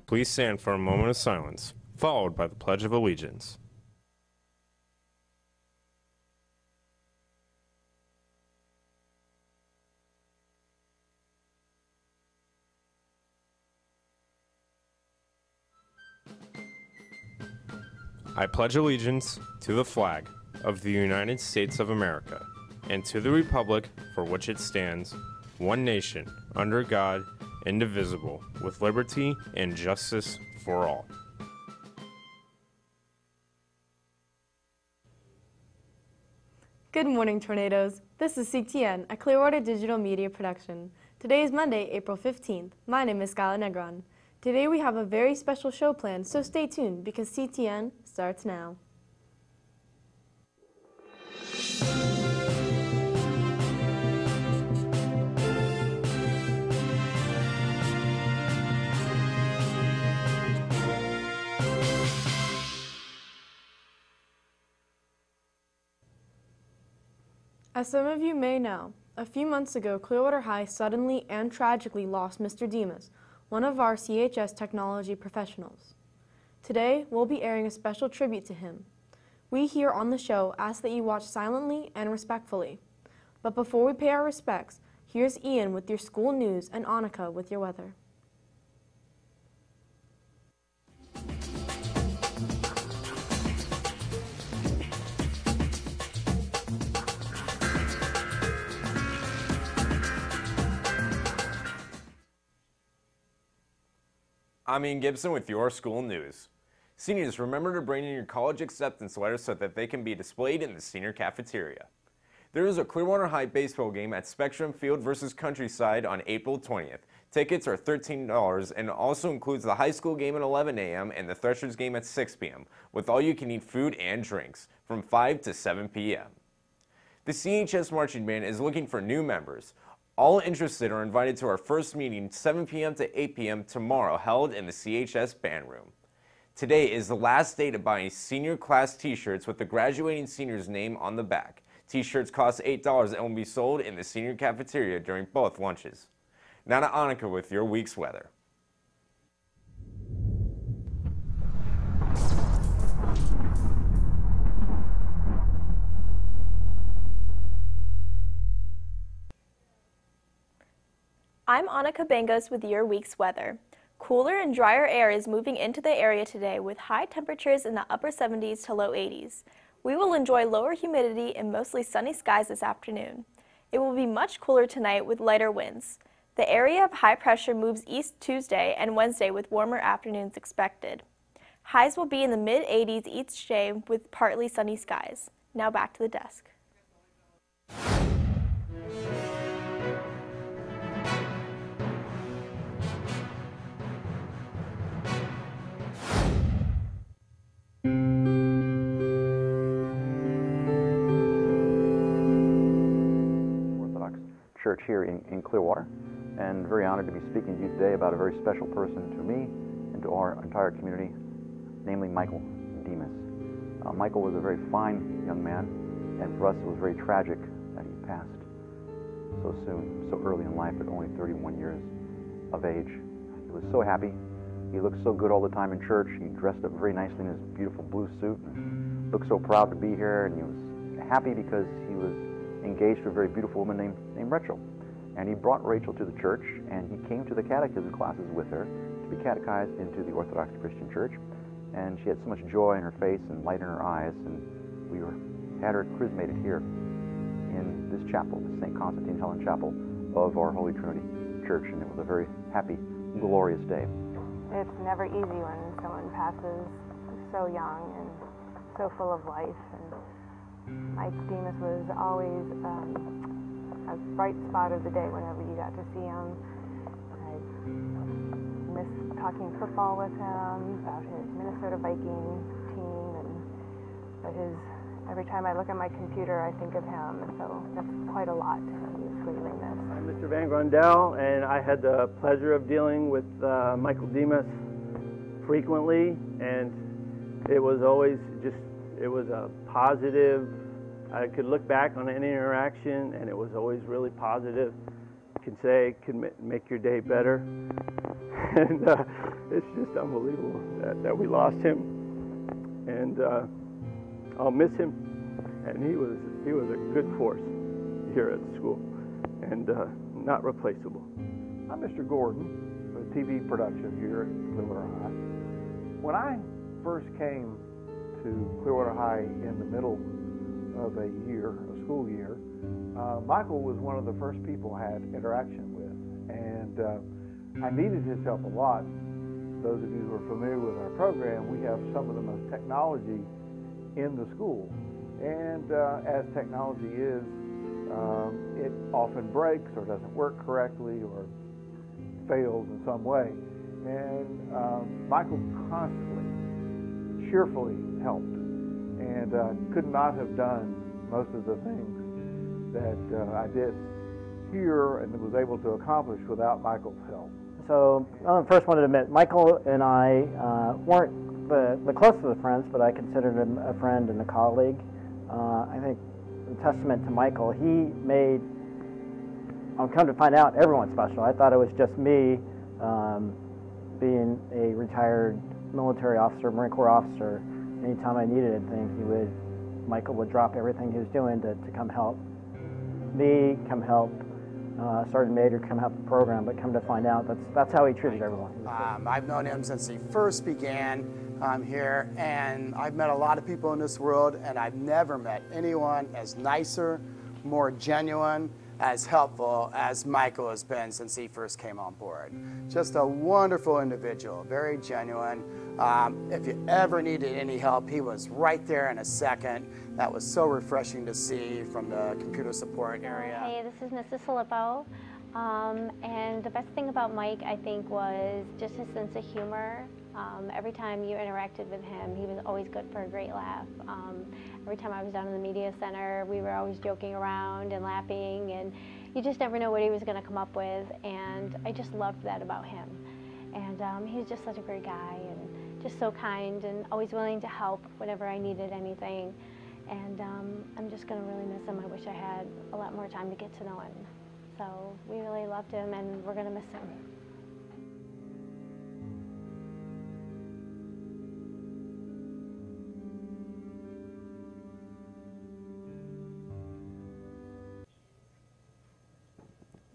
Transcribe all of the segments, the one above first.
Please stand for a moment of silence, followed by the Pledge of Allegiance. I pledge allegiance to the flag of the United States of America and to the republic for which it stands, one nation, under God, indivisible, with liberty and justice for all. Good morning, Tornadoes. This is CTN, a Clearwater digital media production. Today is Monday, April 15th. My name is Skyla Negron. Today we have a very special show planned, so stay tuned because CTN starts now. As some of you may know, a few months ago, Clearwater High suddenly and tragically lost Mr. Demas, one of our CHS technology professionals. Today, we'll be airing a special tribute to him. We here on the show ask that you watch silently and respectfully. But before we pay our respects, here's Ian with your school news and Annika with your weather. I'm Ian Gibson with your school news. Seniors, remember to bring in your college acceptance letters so that they can be displayed in the senior cafeteria. There is a Clearwater High baseball game at Spectrum Field versus Countryside on April 20th. Tickets are $13 and also includes the high school game at 11 a.m. and the Threshers game at 6 p.m. with all-you-can-eat food and drinks from 5 to 7 p.m. The CHS Marching Band is looking for new members. All interested are invited to our first meeting 7 p.m. to 8 p.m. tomorrow, held in the CHS Band Room. Today is the last day to buy senior class t-shirts with the graduating senior's name on the back. T-shirts cost $8 and will be sold in the senior cafeteria during both lunches. Now to Annika with your week's weather. I'm Annika Bangos with your week's weather. Cooler and drier air is moving into the area today with high temperatures in the upper 70s to low 80s. We will enjoy lower humidity and mostly sunny skies this afternoon. It will be much cooler tonight with lighter winds. The area of high pressure moves east Tuesday and Wednesday with warmer afternoons expected. Highs will be in the mid-80s each day with partly sunny skies. Now back to the desk. Church here in Clearwater, and very honored to be speaking to you today about a very special person to me and to our entire community, namely Michael Demas. Michael was a very fine young man, and for us it was very tragic that he passed so soon, so early in life at only 31 years of age. He was so happy. He looked so good all the time in church. He dressed up very nicely in his beautiful blue suit and looked so proud to be here, and he was happy because he was engaged to a very beautiful woman named Rachel. And he brought Rachel to the church, and he came to the catechism classes with her to be catechized into the Orthodox Christian Church. And she had so much joy in her face and light in her eyes, and we had her chrismated here in this chapel, the St. Constantine Helen Chapel of our Holy Trinity Church, and it was a very happy, glorious day. It's never easy when someone passes so young and so full of life. And Mike Demas was always a bright spot of the day whenever you got to see him. I miss talking football with him about his Minnesota Vikings team, but every time I look at my computer, I think of him, and so that's quite a lot to be greatly missed. I'm Mr. Van Grondel, and I had the pleasure of dealing with Michael Demas frequently, and it was always it was a positive. I could look back on any interaction, and it was always really positive. can say can make your day better. And it's just unbelievable that we lost him. And I'll miss him. And he was a good force here at the school, and not replaceable. I'm Mr. Gordon with TV production here at Clearwater High. When I first came to Clearwater High in the middle of a school year, Michael was one of the first people I had interaction with, and I needed his help a lot. Those of you who are familiar with our program, we have some of the most technology in the school, and as technology is, it often breaks or doesn't work correctly or fails in some way. And Michael constantly, cheerfully helped, and could not have done most of the things that I did here and was able to accomplish without Michael's help. So I first wanted to admit, Michael and I weren't the closest of friends, but I considered him a friend and a colleague. I think a testament to Michael, he made, I'll come to find out, everyone special. I thought it was just me, being a retired military officer, Marine Corps officer. Anytime I needed anything, Michael would drop everything he was doing to come help me, come help Sergeant Major, come help the program. But come to find out, that's how he treated everyone. I've known him since he first began here, and I've met a lot of people in this world, and I've never met anyone as nicer, more genuine, as helpful as Michael has been since he first came on board. Just a wonderful individual, very genuine. If you ever needed any help, he was right there in a second. That was so refreshing to see from the computer support area. Hey, this is Mrs. Filippo. And the best thing about Mike, I think, was just his sense of humor. Every time you interacted with him, he was always good for a great laugh. Every time I was down in the media center, we were always joking around and laughing, and you just never know what he was going to come up with, and I just loved that about him. And he was just such a great guy, and just so kind, and always willing to help whenever I needed anything. And I'm just going to really miss him. I wish I had a lot more time to get to know him. So we really loved him, and we're going to miss him.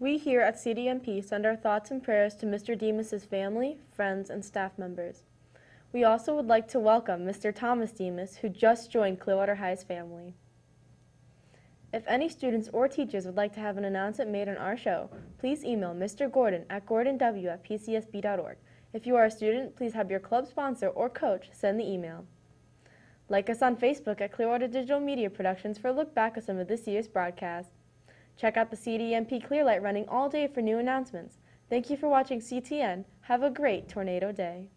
We here at CDMP send our thoughts and prayers to Mr. Demas's family, friends, and staff members. We also would like to welcome Mr. Thomas Demas, who just joined Clearwater High's family. If any students or teachers would like to have an announcement made on our show, please email Mr. Gordon at gordonw@pcsb.org. If you are a student, please have your club sponsor or coach send the email. Like us on Facebook at Clearwater Digital Media Productions for a look back at some of this year's broadcasts. Check out the CDMP Clearlight running all day for new announcements. Thank you for watching CTN. Have a great tornado day.